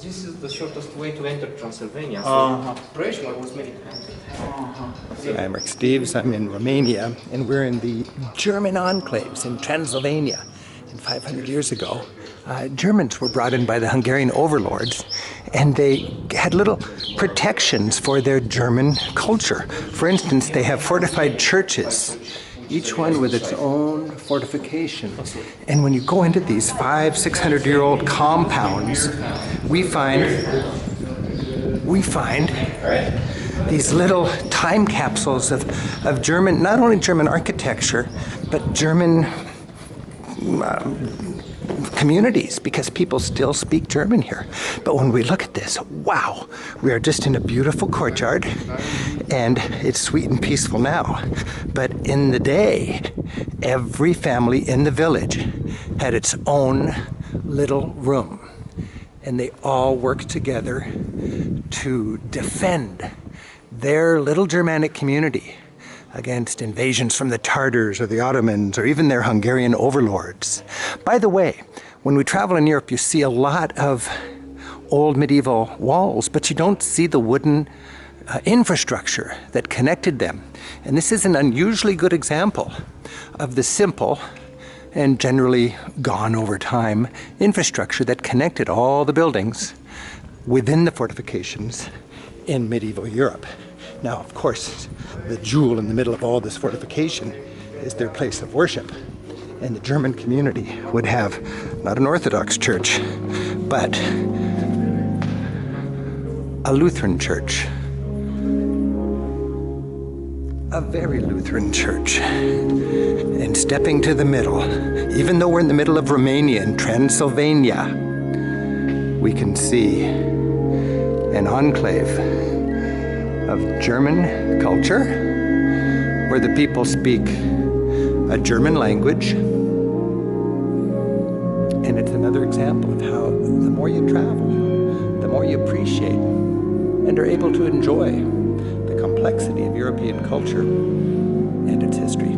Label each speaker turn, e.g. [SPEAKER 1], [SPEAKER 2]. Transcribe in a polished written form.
[SPEAKER 1] this is the shortest way to enter Transylvania. So Pressure was made.
[SPEAKER 2] I'm Rick Steves. I'm in Romania, and we're in the German enclaves in Transylvania. And 500 years ago, Germans were brought in by the Hungarian overlords, and they had little protections for their German culture. For instance, they have fortified churches, each one with its own fortification. And when you go into these 500-600-year-old compounds, we find these little time capsules of German, not only German architecture, but German communities, because people still speak German here. But when we look at this, wow, we are just in a beautiful courtyard, and it's sweet and peaceful now. But in the day, every family in the village had its own little room, and they all worked together to defend their little Germanic community against invasions from the Tartars or the Ottomans or even their Hungarian overlords. By the way, when we travel in Europe, you see a lot of old medieval walls, but you don't see the wooden infrastructure that connected them. And this is an unusually good example of the simple and generally gone over time infrastructure that connected all the buildings within the fortifications in medieval Europe. Now, of course, the jewel in the middle of all this fortification is their place of worship. And the German community would have not an Orthodox church, but a Lutheran church. A very Lutheran church. And stepping to the middle, even though we're in the middle of Romania and Transylvania, we can see an enclave of German culture, where the people speak a German language. And it's another example of how the more you travel, the more you appreciate and are able to enjoy the complexity of European culture and its history.